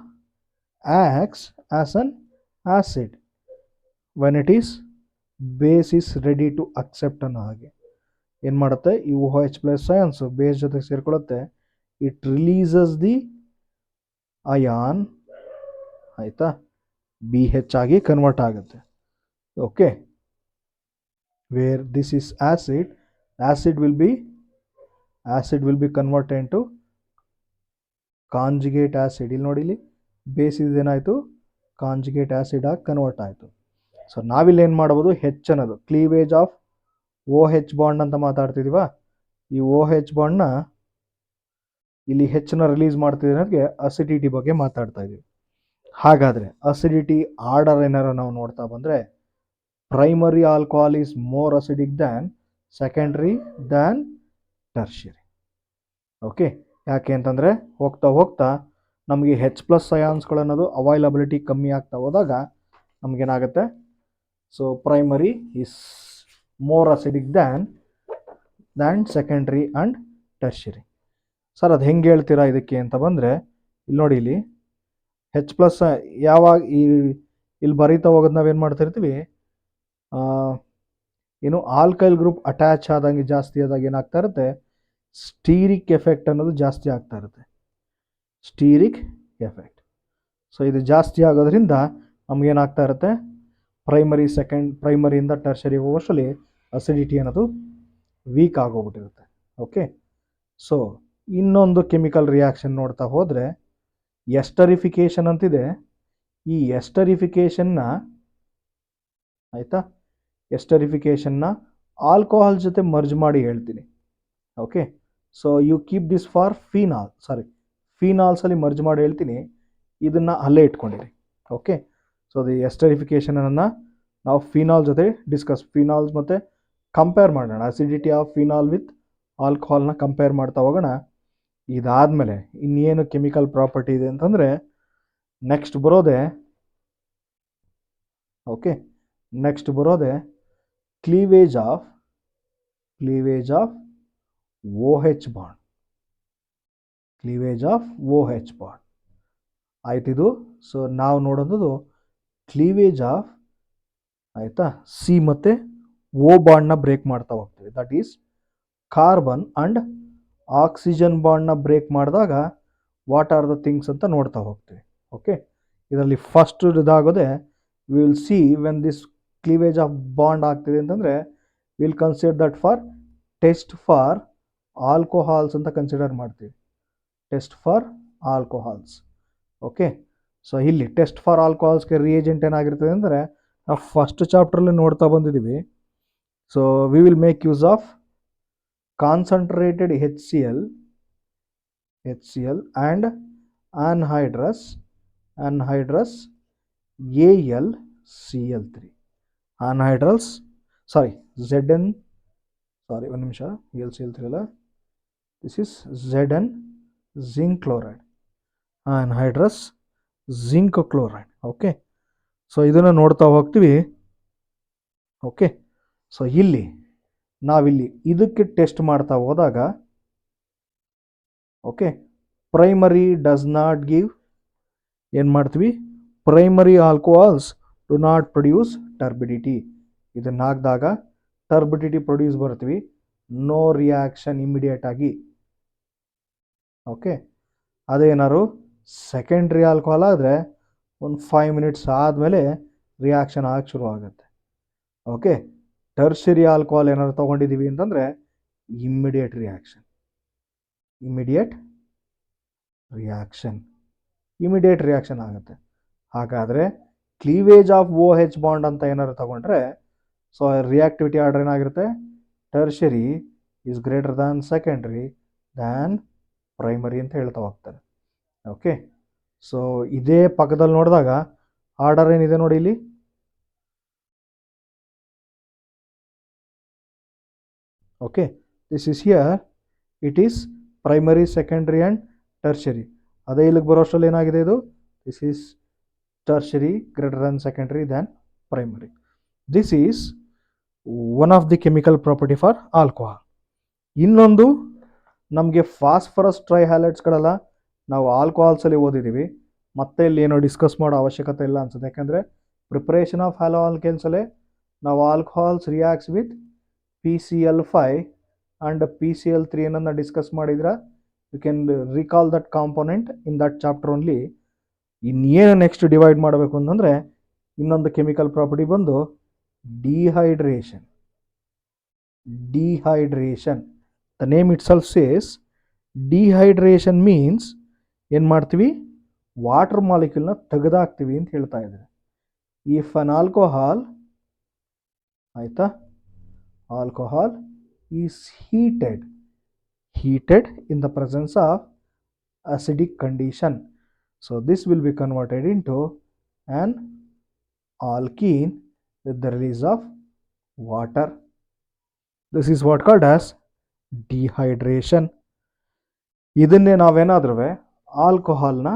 acts as an acid when it is base is ready to accept ಅನ್ನೋ ಹಾಗೆ. ಏನು ಮಾಡುತ್ತೆ, ಈ OH ಪ್ಲಸ್ ಅಯಾನ್ಸು ಬೇಸ್ ಜೊತೆಗೆ ಸೇರ್ಕೊಳ್ಳುತ್ತೆ, ಇಟ್ ರಿಲೀಸಸ್ ದಿ ಅಯಾನ್, ಆಯಿತಾ, BH ಆಗಿ ಕನ್ವರ್ಟ್ ಆಗುತ್ತೆ. Okay, where this is acid will be converted into conjugate acid. ಇಲ್ಲಿ ನೋಡಿ, ಇಲ್ಲಿ ಬೇಸ್ ಇದೇನಾಯಿತು, ಕಾಂಜುಗೇಟ್ ಆಸಿಡ್ ಆಗಿ ಕನ್ವರ್ಟ್ ಆಯಿತು. ಸೊ ನಾವಿಲ್ಲಿ ಏನು ಮಾಡ್ಬೋದು, ಹೆಚ್ ಅನ್ನೋದು ಕ್ಲೀವೇಜ್ ಆಫ್ OH ಬಾಂಡ್ ಅಂತ ಮಾತಾಡ್ತಿದೀವ. ಈ OH ಬಾಂಡ್ನ ಇಲ್ಲಿ ಹೆಚ್ಚನ್ನ ರಿಲೀಸ್ ಮಾಡ್ತಿದ್ದೀವಿ ಅನ್ನೋದಕ್ಕೆ ಅಸಿಡಿಟಿ ಬಗ್ಗೆ ಮಾತಾಡ್ತಾ ಇದ್ದೀವಿ. ಹಾಗಾದರೆ ಅಸಿಡಿಟಿ ಆರ್ಡರ್ ಏನಾರು ನಾವು ನೋಡ್ತಾ ಬಂದರೆ, primary alcohol is more acidic than secondary than tertiary. Okay, ಯಾಕೆ ಅಂತಂದರೆ ಹೋಗ್ತಾ ನಮಗೆ H+ ಅಯಾನ್ಸ್ಗಳನ್ನೋದು ಅವೈಲಬಿಲಿಟಿ ಕಮ್ಮಿ ಆಗ್ತಾ ಹೋದಾಗ ನಮಗೇನಾಗುತ್ತೆ, so primary is more acidic than secondary and tertiary. Sir ಅದು ಹೆಂಗೆ ಹೇಳ್ತೀರಾ ಇದಕ್ಕೆ ಅಂತ ಬಂದರೆ, ಇಲ್ಲಿ ನೋಡಿ, ಇಲ್ಲಿ H+ ಯಾವಾಗ ಇಲ್ಲಿ ಬರೀತಾ ಹೋಗೋದು ನಾವೇನು ಮಾಡ್ತಾ ಇರ್ತೀವಿ, ಏನು ಆಲ್ಕೈಲ್ ಗ್ರೂಪ್ ಅಟ್ಯಾಚ್ ಆದಂಗೆ ಜಾಸ್ತಿ ಆದಾಗ ಏನಾಗ್ತಾ ಇರುತ್ತೆ, ಸ್ಟೀರಿಕ್ ಎಫೆಕ್ಟ್ ಅನ್ನೋದು ಜಾಸ್ತಿ ಆಗ್ತಾ ಇರುತ್ತೆ, ಸ್ಟೀರಿಕ್ ಎಫೆಕ್ಟ್. ಸೊ ಇದು ಜಾಸ್ತಿ ಆಗೋದ್ರಿಂದ ನಮಗೇನಾಗ್ತಾ ಇರುತ್ತೆ, ಪ್ರೈಮರಿಯಿಂದ ಟರ್ಷರಿ ಹೋಗೋಷ್ಟರಲ್ಲಿ ಅಸಿಡಿಟಿ ಅನ್ನೋದು ವೀಕ್ ಆಗೋಗ್ಬಿಟ್ಟಿರುತ್ತೆ. ಓಕೆ, ಸೊ ಇನ್ನೊಂದು ಕೆಮಿಕಲ್ ರಿಯಾಕ್ಷನ್ ನೋಡ್ತಾ ಹೋದರೆ ಎಸ್ಟರಿಫಿಕೇಷನ್ ಅಂತಿದೆ. ಈ ಎಸ್ಟರಿಫಿಕೇಷನ್ನ, ಆಯಿತಾ, ಎಸ್ಟರಿಫಿಕೇಷನ್ನ ಆಲ್ಕೋಹಾಲ್ ಜೊತೆ ಮರ್ಜ್ ಮಾಡಿ ಹೇಳ್ತೀನಿ. Okay, so you keep this for ಫೀನಾಲ್ಸಲ್ಲಿ ಮರ್ಜ್ ಮಾಡಿ ಹೇಳ್ತೀನಿ, ಇದನ್ನು ಅಲ್ಲೇ ಇಟ್ಕೊಂಡಿರಿ. ಓಕೆ, ಸೊ ದಿ ಎಸ್ಟರಿಫಿಕೇಷನನ್ನು ನಾವು ಫಿನಾಲ್ ಜೊತೆ ಫಿನಾಲ್ಸ್ ಮತ್ತು ಕಂಪೇರ್ ಮಾಡೋಣ. ಅಸಿಡಿಟಿ ಆಫ್ ಫಿನಾಲ್ ವಿತ್ ಆಲ್ಕೋಹಾಲ್ನ ಕಂಪೇರ್ ಮಾಡ್ತಾ ಹೋಗೋಣ. ಇದಾದಮೇಲೆ ಇನ್ನೇನು ಕೆಮಿಕಲ್ ಪ್ರಾಪರ್ಟಿ ಇದೆ ಅಂತಂದರೆ, ನೆಕ್ಸ್ಟ್ ಬರೋದೆ ಕ್ಲೀವೇಜ್ ಆಫ್ OH ಬಾಂಡ್. ಆಯ್ತಿದು. ಸೊ ನಾವು ನೋಡೋದು ಕ್ಲೀವೇಜ್ ಆಫ್ ಆಯಿತಾ ಸಿ ಮತ್ತು ಓ ಬಾಂಡ್ನ ಬ್ರೇಕ್ ಮಾಡ್ತಾ ಹೋಗ್ತೀವಿ. That is carbon and oxygen ಬಾಂಡ್ನ ಬ್ರೇಕ್ ಮಾಡಿದಾಗ ವಾಟ್ ಆರ್ ದ ಥಿಂಗ್ಸ್ ಅಂತ ನೋಡ್ತಾ ಹೋಗ್ತೀವಿ. ಓಕೆ, ಇದರಲ್ಲಿ ಫಸ್ಟ್ ಇದಾಗೋದೆ will see when this cleavage of bond ಆಗ್ತಿದೆ ಅಂತಂದರೆ will consider that for test for alcohols ಅಂತ ಕನ್ಸಿಡರ್ ಮಾಡ್ತೀವಿ. Test for alcohols. Okay, so ಇಲ್ಲಿ ಟೆಸ್ಟ್ ಫಾರ್ ಆಲ್ಕೋಹಾಲ್ಸ್ಗೆ ರಿಯೇಜೆಂಟ್ ಏನಾಗಿರ್ತದೆ ಅಂದರೆ ನಾವು ಫಸ್ಟ್ ಚಾಪ್ಟ್ರಲ್ಲಿ ನೋಡ್ತಾ ಬಂದಿದ್ದೀವಿ. So we will make use of concentrated HCl and anhydrous AlCl3 anhydrous Zn ಒಂದು ನಿಮಿಷ, AlCl3 ಅಲ್ಲ, this is Zn zinc chloride, anhydrous zinc chloride. Okay, so ಇದನ್ನು ನೋಡ್ತಾ ಹೋಗ್ತೀವಿ. ಓಕೆ, ಸೊ ಇಲ್ಲಿ ನಾವಿಲ್ಲಿ ಇದಕ್ಕೆ ಟೆಸ್ಟ್ ಮಾಡ್ತಾ ಹೋದಾಗ okay primary does not give, ಏನು ಮಾಡ್ತೀವಿ, primary alcohols do not produce turbidity. ಇದನ್ನು ಹಾಕಿದಾಗ ಟರ್ಬಿಡಿಟಿ ಪ್ರೊಡ್ಯೂಸ್ ಬರ್ತೀವಿ, ನೋ ರಿಯಾಕ್ಷನ್ ಇಮಿಡಿಯೇಟ್ ಆಗಿ. ಓಕೆ, ಅದೇನಾದ್ರು ಸೆಕೆಂಡ್ರಿ ಆಲ್ಕೋಹಾಲ್ ಆದರೆ ಒಂದು 5 ಮಿನಿಟ್ಸ್ ಆದಮೇಲೆ ರಿಯಾಕ್ಷನ್ ಆಗಕ್ಕೆ ಶುರು ಆಗುತ್ತೆ. ಓಕೆ, ಟರ್ಷರಿ ಆಲ್ಕೋಹಾಲ್ ಏನಾದ್ರು ತೊಗೊಂಡಿದ್ದೀವಿ ಅಂತಂದರೆ ಇಮ್ಮಿಡಿಯೇಟ್ ರಿಯಾಕ್ಷನ್ ಆಗುತ್ತೆ. ಹಾಗಾದರೆ ಕ್ಲೀವೇಜ್ ಆಫ್ OH ಬಾಂಡ್ ಅಂತ ಏನಾದ್ರು ತಗೊಂಡ್ರೆ ಸೊ ರಿಯಾಕ್ಟಿವಿಟಿ ಆರ್ಡರ್ ಏನಾಗಿರುತ್ತೆ, tertiary is greater than secondary than primary ಅಂತ ಹೇಳ್ತಾ ಹೋಗ್ತಾರೆ. ಓಕೆ, ಸೊ ಇದೇ ಪಕ್ಕದಲ್ಲಿ ನೋಡಿದಾಗ ಆರ್ಡರ್ ಏನಿದೆ ನೋಡಿ ಇಲ್ಲಿ. Okay, this is here it is primary, secondary and tertiary. ಅದೇ ಇಲ್ಲಿಗೆ ಬರೋಷ್ಟರಲ್ಲಿ ಏನಾಗಿದೆ ಇದು, this is tertiary greater than secondary than primary. This is one of the chemical property for alcohol. ಇನ್ನೊಂದು ನಮಗೆ ಫಾಸ್ಫರಸ್ ಟ್ರೈಹ್ಯಾಲೈಡ್ಸ್ಗಳೆಲ್ಲ ನಾವು ಆಲ್ಕೋಹಾಲ್ಸಲ್ಲಿ ಓದಿದ್ದೀವಿ, ಮತ್ತೆ ಇಲ್ಲಿ ಏನೋ ಡಿಸ್ಕಸ್ ಮಾಡೋ ಅವಶ್ಯಕತೆ ಇಲ್ಲ ಅನ್ಸುತ್ತೆ. ಯಾಕೆಂದರೆ ಪ್ರಿಪ್ರೇಷನ್ ಆಫ್ ಹ್ಯಾಲೋ ಆಲ್ಕೇನ್ಸಲ್ಲೇ ನಾವು alcohols reacts with PCl5 and PCl3 ಏನನ್ನ ಡಿಸ್ಕಸ್ ಮಾಡಿದ್ರೆ you can recall that component in that chapter only. ಇನ್ನೇನು ನೆಕ್ಸ್ಟ್ ಡಿವೈಡ್ ಮಾಡಬೇಕು ಅಂತಂದರೆ ಇನ್ನೊಂದು ಕೆಮಿಕಲ್ ಪ್ರಾಪರ್ಟಿ ಬಂದು dehydration. The name itself says dehydration means ಏನು ಮಾಡ್ತೀವಿ, ವಾಟರ್ ಮಾಲಿಕ್ಯೂಲ್ನ ತೆಗೆದಾಕ್ತೀವಿ ಅಂತ ಹೇಳ್ತಾ ಇದ್ದಾರೆ. ಇಫ್ ಅನ್ ಆಲ್ಕೋಹಾಲ್ ಆಯಿತಾ, alcohol is heated in the presence of acidic condition, so this will be converted into an alkene with the release of water. This is what called as dehydration. ಇದನ್ನೇ ನಾವೇನಾದ್ರೂ ಆಲ್ಕೋಹಾಲ್ನ,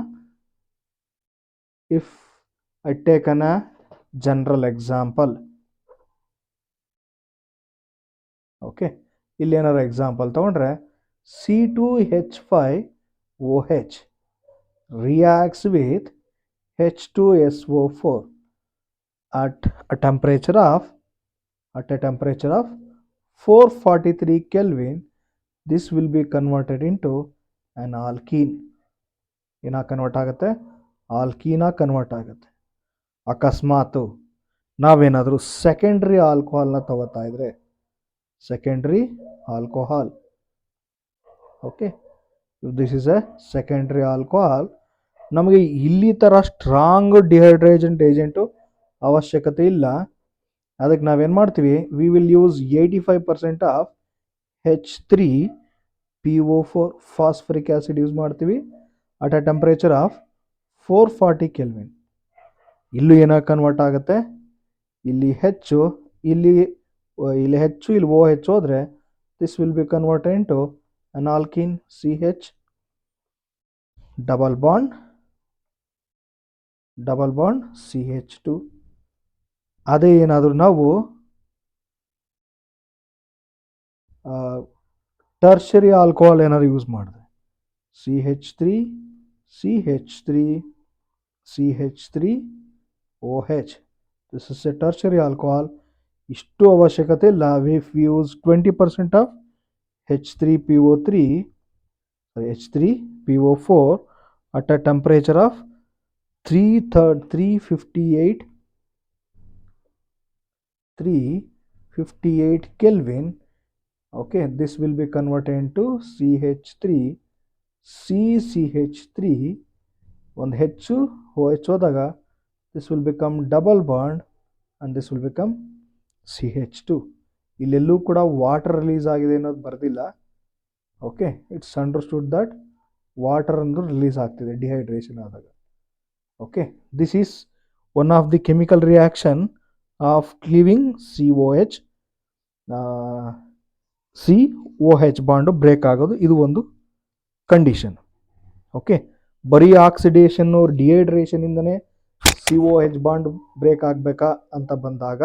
if I take a general example, okay, ಇಲ್ಲಿ ಏನಾದ್ರು ಎಕ್ಸಾಂಪಲ್ ತೊಗೊಂಡ್ರೆ C2H5OH reacts with H2SO4 at a temperature of 443 Kelvin. This will be converted into an alkene. ಏನ ಕನ್ವರ್ಟ್ ಆಗುತ್ತೆ, ಆಲ್ಕೀನ ಕನ್ವರ್ಟ್ ಆಗುತ್ತೆ. ಅಕಸ್ಮಾತು ನಾವೇನಾದರೂ ಸೆಕೆಂಡ್ರಿ ಆಲ್ಕೋಹಾಲ್ನ ತಗೋತಾ ಇದ್ರೆ, secondary alcohol, okay, if this is a secondary alcohol, ನಮಗೆ ಇಲ್ಲಿ ಥರ ಸ್ಟ್ರಾಂಗ್ ಡಿಹೈಡ್ರೇಷನ್ ಏಜೆಂಟು ಅವಶ್ಯಕತೆ ಇಲ್ಲ. ಅದಕ್ಕೆ ನಾವೇನು ಮಾಡ್ತೀವಿ, we will use 85% of H3PO4 phosphoric acid use ಮಾಡ್ತೀವಿ at a temperature of 440 kelvin. ಇಲ್ಲೂ ಏನಾಗಿ ಕನ್ವರ್ಟ್ ಆಗುತ್ತೆ, ಇಲ್ಲಿ ಹೆಚ್ಚು, ಇಲ್ಲಿ ಹೆಚ್ಚು, ಇಲ್ಲಿ OH ಹೋದರೆ this will be converted into an alkene CH double bond CH2. ಅದೇ ಏನಾದರೂ ನಾವು ಟರ್ಷರಿ ಆಲ್ಕೋಹಾಲ್ ಏನಾದ್ರು ಯೂಸ್ ಮಾಡಿದ್ರೆ CH3 OH. This is a tertiary alcohol. ಇಷ್ಟು ಅವಶ್ಯಕತೆ ಇಲ್ಲ. If we use 20% of H3PO3, sorry, H3PO4 at a temperature of 358 Kelvin, okay, this will be converted into CH3, CCH3, ಒಂದು ಹೆಚ್ಚು OH ಹೋದಾಗ this will become double bond and this will become CH2. ಇಲ್ಲೆಲ್ಲೂ ಕೂಡ ವಾಟರ್ ರಿಲೀಸ್ ಆಗಿದೆ ಅನ್ನೋದು ಬರ್ದಿಲ್ಲ. Okay, it's understood that water ಅಂದ್ರೂ ರಿಲೀಸ್ ಆಗ್ತಿದೆ ಡಿಹೈಡ್ರೇಷನ್ ಆದಾಗ. Okay, this is one of the chemical reaction of cleaving COH. COH bond break ಆಗೋದು ಇದು ಒಂದು ಕಂಡೀಷನ್. ಓಕೆ, ಬರೀ ಆಕ್ಸಿಡೇಷನ್ನು ಡಿಹೈಡ್ರೇಷನಿಂದನೇ COH ಬಾಂಡ್ ಬ್ರೇಕ್ ಆಗಬೇಕಾ ಅಂತ ಬಂದಾಗ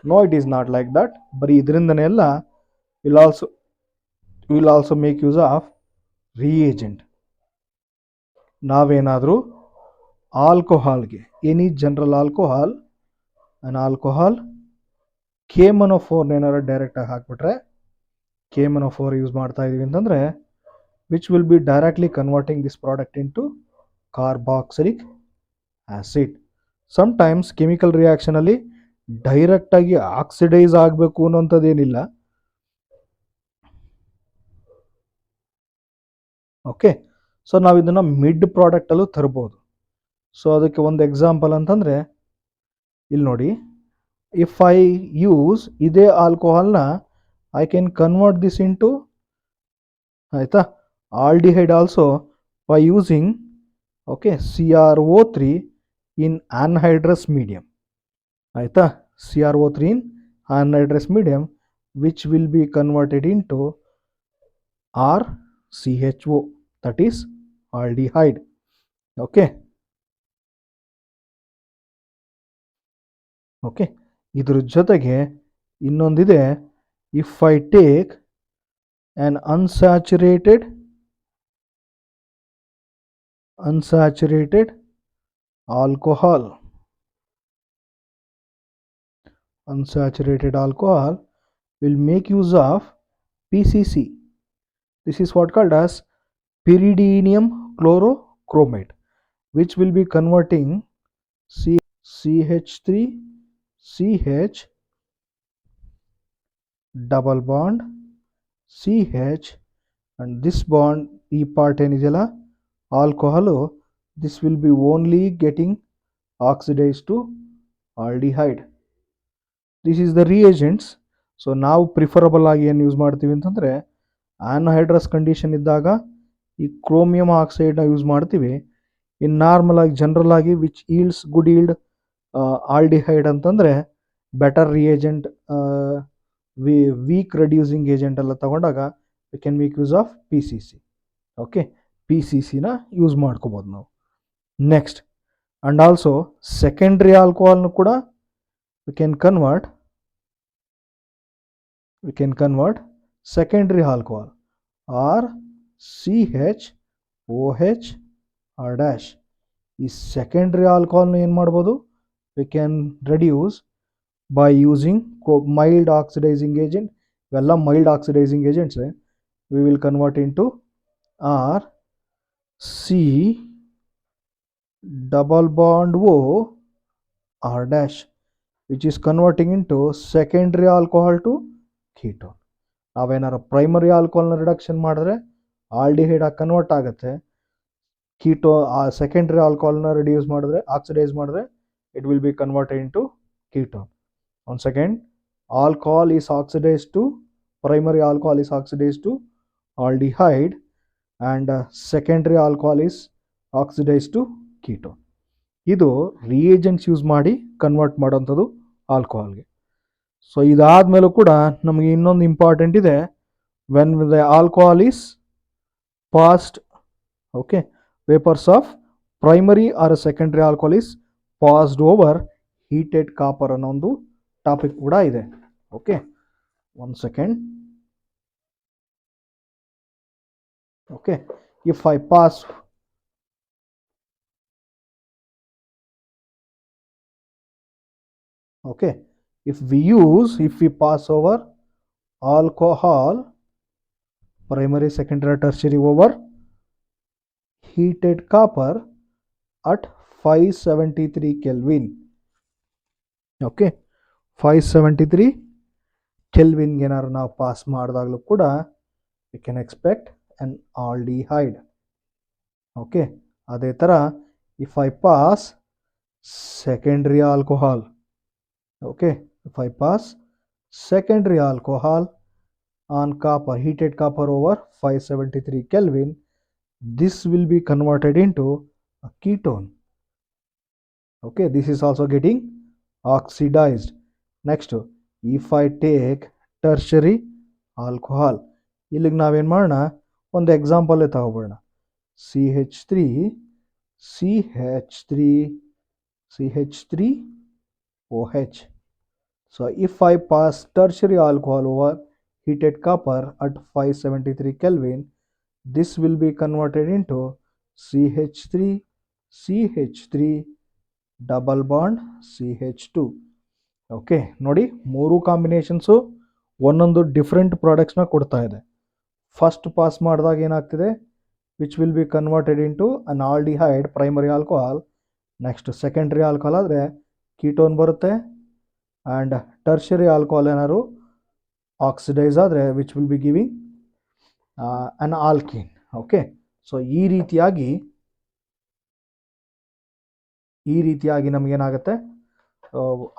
no, it is not like that. ಬರೀ ಇದರಿಂದನೇ ಎಲ್ಲ will also make use of reagent. ನಾವೇನಾದರೂ ಆಲ್ಕೋಹಾಲ್ಗೆ, any general alcohol, an alcohol KMnO4 ಏನಾದ್ರು ಡೈರೆಕ್ಟಾಗಿ ಹಾಕ್ಬಿಟ್ರೆ, KMnO4 ಯೂಸ್ ಮಾಡ್ತಾ ಇದೀವಿ ಅಂತಂದರೆ which will be directly converting this product into carboxylic acid. Sometimes chemical ರಿಯಾಕ್ಷನಲ್ಲಿ ಡೈರೆಕ್ಟಾಗಿ ಆಕ್ಸಿಡೈಸ್ ಆಗಬೇಕು ಅನ್ನೋಂಥದ್ದೇನಿಲ್ಲ. ಓಕೆ, ಸೊ ನಾವು ಇದನ್ನು ಮಿಡ್ ಪ್ರಾಡಕ್ಟಲ್ಲೂ ತರ್ಬೋದು. ಸೊ ಅದಕ್ಕೆ ಒಂದು ಎಕ್ಸಾಂಪಲ್ ಅಂತಂದರೆ ಇಲ್ಲಿ ನೋಡಿ, ಇಫ್ ಐ ಯೂಸ್ ಇದೇ ಆಲ್ಕೋಹಾಲ್ನ I can convert this into, ಆಯಿತಾ, aldehyde also by using, okay, CrO3 in anhydrous medium. ಆಯಿತಾ, CrO3 in anhydrous medium which will be converted into RCHO, that is aldehyde. Okay, okay, ಇದ್ರ ಜೊತೆಗೆ ಇನ್ನೊಂದಿದೆ. If I take an unsaturated alcohol, unsaturated alcohol will make use of PCC. This is what called as pyridinium chlorochromate, which will be converting CH3CH double bond CH, and this bond, e part ಏನಿದೆಯಲ್ಲ alcohol, this will be only getting oxidized to aldehyde. This is the reagents. So ನಾವು ಪ್ರಿಫರಬಲ್ ಆಗಿ ಏನು ಯೂಸ್ ಮಾಡ್ತೀವಿ ಅಂತಂದರೆ, ಆನ್ಹೈಡ್ರಸ್ ಕಂಡೀಷನ್ ಇದ್ದಾಗ ಈ ಕ್ರೋಮಿಯಂ ಆಕ್ಸೈಡ್ನ ಯೂಸ್ ಮಾಡ್ತೀವಿ. ಇನ್ನು ನಾರ್ಮಲ್ ಆಗಿ ಜನರಲ್ ಆಗಿ which yields good yield aldehyde ಅಂತಂದರೆ better reagent, weak reducing agent ಎಲ್ಲ ತಗೊಂಡಾಗ we can make use of PCC. Okay, PCCನ ಯೂಸ್ ಮಾಡ್ಕೋಬೋದು ನಾವು. ನೆಕ್ಸ್ಟ್, ಆ್ಯಂಡ್ ಆಲ್ಸೋ ಸೆಕೆಂಡ್ರಿ ಆಲ್ಕೋಹಾಲ್ನು ಕೂಡ we can convert secondary alcohol or CHOH R dash. ಈ ಸೆಕೆಂಡ್ರಿ ಆಲ್ಕೋಹಾಲ್ನ ಏನು ಮಾಡ್ಬೋದು, we can reduce by using mild oxidizing agent. ಇವೆಲ್ಲ mild oxidizing agents. We will convert into RC double bond O R dash, which is converting into secondary alcohol to ketone. ನಾವೇನಾರು ಪ್ರೈಮರಿ ಆಲ್ಕೋಹಾಲ್ನ ರಿಡಕ್ಷನ್ ಮಾಡಿದ್ರೆ ಆಲ್ಡಿಹೈಡ್ ಆಗಿ ಕನ್ವರ್ಟ್ ಆಗುತ್ತೆ. ಸೆಕೆಂಡ್ರಿ ಆಲ್ಕೋಹಾಲ್ನ ರಿಡ್ಯೂಸ್ ಮಾಡಿದ್ರೆ, ಆಕ್ಸಿಡೈಸ್ ಮಾಡಿದ್ರೆ, it will be converted into ketone. Once again, alcohol is oxidized to, primary alcohol is oxidized to aldehyde, and secondary alcohol is oxidized to ketone. ಇದು ರಿಯೇಜೆಂಟ್ಸ್ ಯೂಸ್ ಮಾಡಿ ಕನ್ವರ್ಟ್ ಮಾಡೋಂಥದ್ದು ಆಲ್ಕೋಹಾಲ್ಗೆ. ಸೊ ಇದಾದಮೇಲೂ ಕೂಡ ನಮಗೆ ಇನ್ನೊಂದು ಇಂಪಾರ್ಟೆಂಟ್ ಇದೆ. When the alcohol is passed, okay, vapours of primary or secondary alcohol is passed over heated copper ಅನ್ನೋ ಒಂದು ಟಾಪಿಕ್ ಕೂಡ ಇದೆ. Okay, one second. Okay, if I pass Okay, if we pass over alcohol, primary, secondary, tertiary over heated copper at 573 Kelvin. Okay, 573 ಕೆಲ್ವಿನ್ಗೆ ಏನಾದ್ರು ನಾವು ಪಾಸ್ ಮಾಡಿದಾಗಲೂ ಕೂಡ we can expect an aldehyde. Okay, ಅದೇ ಥರ if I pass secondary alcohol, okay, if I pass secondary alcohol on copper, heated copper over 573 Kelvin, this will be converted into a ketone. Okay, this is also getting oxidized. Next, if I take tertiary alcohol, ಇಲ್ಲಿಗೆ ನಾವೇನು ಮಾಡೋಣ, ಒಂದು ಎಕ್ಸಾಂಪಲ್ಲೇ ತಗೊಬೋಣ. CH3 CH3 CH3OH. So if I pass tertiary alcohol over heated copper at 573 Kelvin, this will be converted into CH3 CH3 double bond CH2. Okay, ನೋಡಿ ಮೂರು ಕಾಂಬಿನೇಷನ್ಸು ಒಂದೊಂದು ಡಿಫ್ರೆಂಟ್ ಪ್ರಾಡಕ್ಟ್ಸ್ನ ಕೊಡ್ತಾ ಇದೆ. ಫಸ್ಟ್ ಪಾಸ್ ಮಾಡಿದಾಗ ಏನಾಗ್ತಿದೆ, which will be converted into an aldehyde primary alcohol. Next secondary alcohol ಆದರೆ ಕೀಟೋನ್ ಬರುತ್ತೆ, ಆ್ಯಂಡ್ ಟರ್ಷರಿ ಆಲ್ಕೋಹಾಲ್ ಏನಾದ್ರು ಆಕ್ಸಿಡೈಸ್ ಆದರೆ which will be giving an alkene. Okay, so ಈ ರೀತಿಯಾಗಿ ನಮಗೇನಾಗುತ್ತೆ,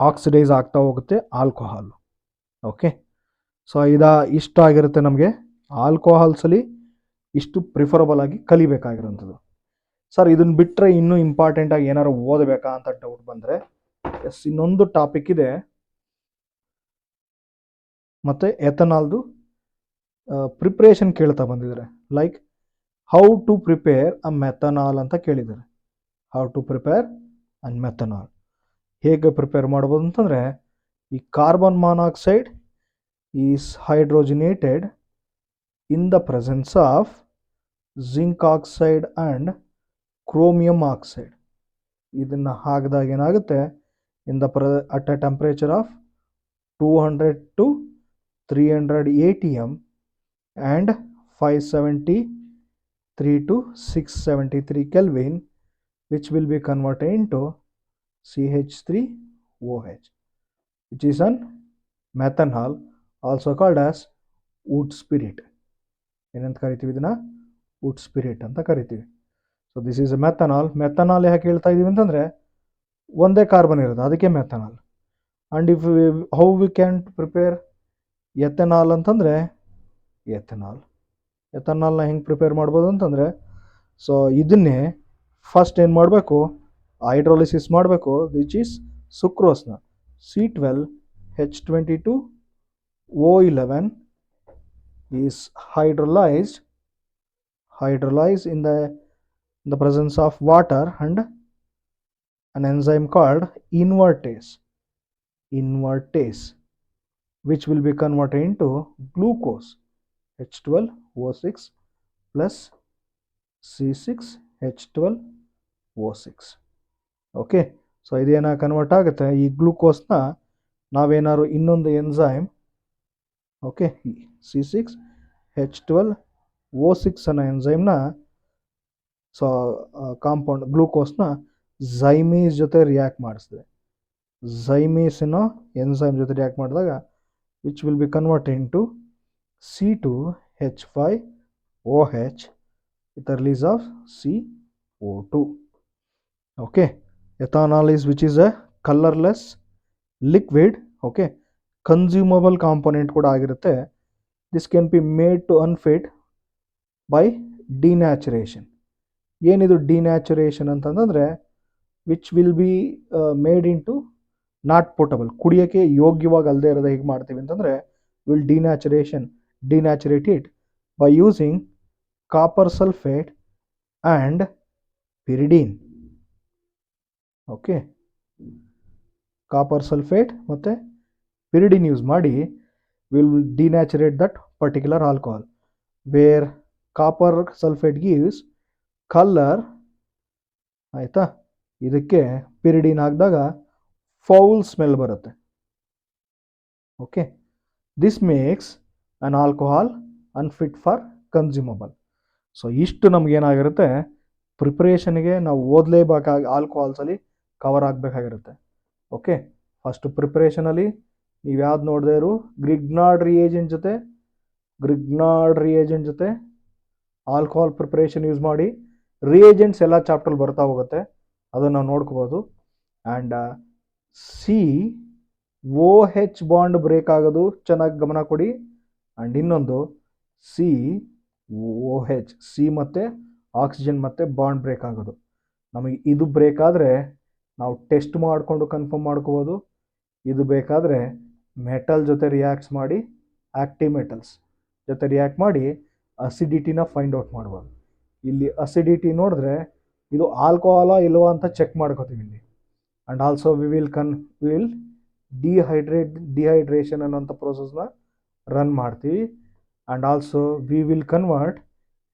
ಆಕ್ಸಿಡೈಸ್ ಆಗ್ತಾ ಹೋಗುತ್ತೆ ಆಲ್ಕೋಹಾಲ್. ಓಕೆ, ಸೊ ಇಷ್ಟ ಆಗಿರುತ್ತೆ ನಮಗೆ ಆಲ್ಕೋಹಾಲ್ಸಲ್ಲಿ ಇಷ್ಟು ಪ್ರಿಫರಬಲ್ ಆಗಿ ಕಲಿಬೇಕಾಗಿರೋಂಥದ್ದು. ಸರ್ ಇದನ್ನು ಬಿಟ್ಟರೆ ಇನ್ನೂ ಇಂಪಾರ್ಟೆಂಟಾಗಿ ಏನಾದ್ರು ಓದಬೇಕಾ ಅಂತ ಡೌಟ್ ಬಂದರೆ, ಎಸ್, ಇನ್ನೊಂದು ಟಾಪಿಕ್ ಇದೆ, ಮತ್ತು ಎಥನಾಲ್ದು ಪ್ರಿಪ್ರೇಷನ್ ಕೇಳ್ತಾ ಬಂದಿದ್ದಾರೆ. Like how to prepare a methanol ಅಂತ ಕೇಳಿದ್ದಾರೆ. How to prepare an methanol, ಹೇಗೆ ಪ್ರಿಪೇರ್ ಮಾಡ್ಬೋದು ಅಂತಂದರೆ, ಈ carbon monoxide is hydrogenated in the presence of zinc oxide and chromium oxide. ಇದನ್ನು ಹಾಕಿದಾಗ ಏನಾಗುತ್ತೆ, at a temperature of 200 to 300 ATM and 573 to 673 Kelvin, which will be converted into CH3OH, which is an methanol, also called as wood spirit. ಏನಂತ ಕರಿತೀವಿ ಇದನ್ನ? ವುಡ್ ಸ್ಪಿರಿಟ್ ಅಂತ ಕರಿತೀವಿ. So this is a methanol. Methanol ಯಾಕೆ ಹೇಳ್ತಾ ಇದೀವಿ ಅಂತಂದರೆ, ಒಂದೇ ಕಾರ್ಬನ್ ಇರೋದು, ಅದಕ್ಕೆ methanol. And if how we can prepare ethanol ಅಂತಂದರೆ, ಎಥೆನಾಲ್ನ ಹೆಂಗೆ ಪ್ರಿಪೇರ್ ಮಾಡ್ಬೋದು ಅಂತಂದರೆ, ಸೊ ಇದನ್ನೇ ಫಸ್ಟ್ ಏನು ಮಾಡಬೇಕು, ಹೈಡ್ರೋಲಿಸಿಸ್ ಮಾಡಬೇಕು, ವಿಚ್ ಈಸ್ ಸುಕ್ರೋಸ್ನ C12H22O11 is hydrolyzed in the presence of water and an enzyme called invertase, which will be converted into glucose H12O6 plus C6H12O6. Okay, so ಇದೇನ ಕನ್ವರ್ಟ್ ಆಗುತ್ತೆ. ಈ ಗ್ಲೂಕೋಸ್ನ ನಾವೇನಾದ್ರು ಇನ್ನೊಂದು ಎನ್ಸೈಮ್, ಓಕೆ, C6H12O6 ಅನ್ನೋ ಎನ್ಸೈಮ್ನ, ಸೊ ಕಾಂಪೌಂಡ್ ಗ್ಲೂಕೋಸ್ನ ಝೈಮೀಸ್ ಜೊತೆ ರಿಯಾಕ್ಟ್ ಮಾಡಿಸ್ತದೆ. ಝೈಮೀಸ್ ಅನ್ನೋ ಎನ್ಸೈಮ್ ಜೊತೆ ರಿಯಾಕ್ಟ್ ಮಾಡಿದಾಗ which will be converted into C2H5OH with the release of CO2. Okay, ethanol is which is a colorless liquid. Okay, consumable component ಕೂಡ ಆಗಿರುತ್ತೆ. This can be made to unfit by denaturation. ಏನಿದು ಡಿನ್ಯಾಚುರೇಷನ್ ಅಂತಂದರೆ, which will be made into not portable, ಕುಡಿಯೋಕ್ಕೆ ಯೋಗ್ಯವಾಗಿ ಅಲ್ಲದೆ ಇರೋದು ಹೇಗೆ ಮಾಡ್ತೀವಿ ಅಂತಂದರೆ, will denature it by using copper sulphate and pyridine. Okay, copper sulphate ಮತ್ತು ಪಿರಿಡಿನ್ ಯೂಸ್ ಮಾಡಿ will denature that particular alcohol, where copper sulphate gives colour. ಆಯಿತಾ, ಇದಕ್ಕೆ ಪಿರಿಡಿನ್ ಹಾಕಿದಾಗ ಫೌಲ್ ಸ್ಮೆಲ್ ಬರುತ್ತೆ. Okay, this makes an alcohol unfit for consumable. So ಇಷ್ಟು ನಮಗೇನಾಗಿರುತ್ತೆ, ಪ್ರಿಪ್ರೇಷನ್ಗೆ ನಾವು ಓದಲೇಬೇಕಾಗಿ ಆಲ್ಕೋಹಾಲ್ಸಲ್ಲಿ ಕವರ್ ಆಗಬೇಕಾಗಿರುತ್ತೆ. ಓಕೆ, ಫಸ್ಟ್ ಪ್ರಿಪ್ರೇಷನಲ್ಲಿ ನೀವು ಯಾವ್ದು ನೋಡದೇ ಇರು, ಗ್ರಿಗ್ನಾರ್ಡ್ ರಿಯೇಜೆಂಟ್ ಜೊತೆ ಆಲ್ಕೋಹಾಲ್ ಪ್ರಿಪ್ರೇಷನ್ ಯೂಸ್ ಮಾಡಿ. ರಿಯೇಜೆಂಟ್ಸ್ ಎಲ್ಲ ಚಾಪ್ಟರ್ ಬರ್ತಾ ಹೋಗುತ್ತೆ, ಅದನ್ನು ನಾವು ನೋಡ್ಕೋಬೋದು. And C O H bond break ಆಗೋದು ಚೆನ್ನಾಗಿ ಗಮನ ಕೊಡಿ. ಆ್ಯಂಡ್ ಇನ್ನೊಂದು ಸಿ ಓ ಹೆಚ್, ಸಿ ಮತ್ತು ಆಕ್ಸಿಜನ್ ಮತ್ತು ಬಾಂಡ್ ಬ್ರೇಕ್ ಆಗೋದು. ನಮಗೆ ಇದು ಬ್ರೇಕ್ ಆದರೆ ನಾವು ಟೆಸ್ಟ್ ಮಾಡಿಕೊಂಡು ಕನ್ಫರ್ಮ್ ಮಾಡ್ಕೋಬೋದು. ಇದು ಬೇಕಾದರೆ ಮೆಟಲ್ ಜೊತೆ ರಿಯಾಕ್ಟ್ಸ್ ಮಾಡಿ, ಆ್ಯಕ್ಟಿವ್ ಮೆಟಲ್ಸ್ ಜೊತೆ ರಿಯಾಕ್ಟ್ ಮಾಡಿ ಅಸಿಡಿಟಿನ ಫೈಂಡ್ ಔಟ್ ಮಾಡ್ಬೋದು. ಇಲ್ಲಿ ಅಸಿಡಿಟಿ ನೋಡಿದ್ರೆ ಇದು ಆಲ್ಕೋಹಾಲ ಇಲ್ವಾ ಅಂತ ಚೆಕ್ ಮಾಡ್ಕೋತೀವಿ ಇಲ್ಲಿ. And also we will dehydration ಅನ್ನೋಂಥ ಪ್ರೋಸೆಸ್ನ ರನ್ ಮಾಡ್ತೀವಿ. And also we will convert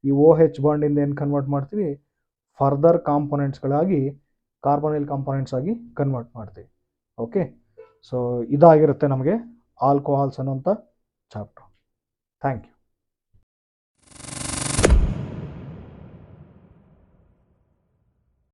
ಈ ಓ ಹೆಚ್ ಬಾಂಡಿಂದ ಏನು ಕನ್ವರ್ಟ್ ಮಾಡ್ತೀವಿ, ಫರ್ದರ್ ಕಾಂಪೊನೆಂಟ್ಸ್ಗಳಾಗಿ ಕಾರ್ಬೊನೈಲ್ ಕಾಂಪೊನೆಂಟ್ಸ್ ಆಗಿ ಕನ್ವರ್ಟ್ ಮಾಡ್ತೀವಿ. ಓಕೆ, ಸೊ ಇದಾಗಿರುತ್ತೆ ನಮಗೆ ಆಲ್ಕೋಹಾಲ್ಸ್ ಅನ್ನೋಂಥ ಚಾಪ್ಟರ್. Thank you.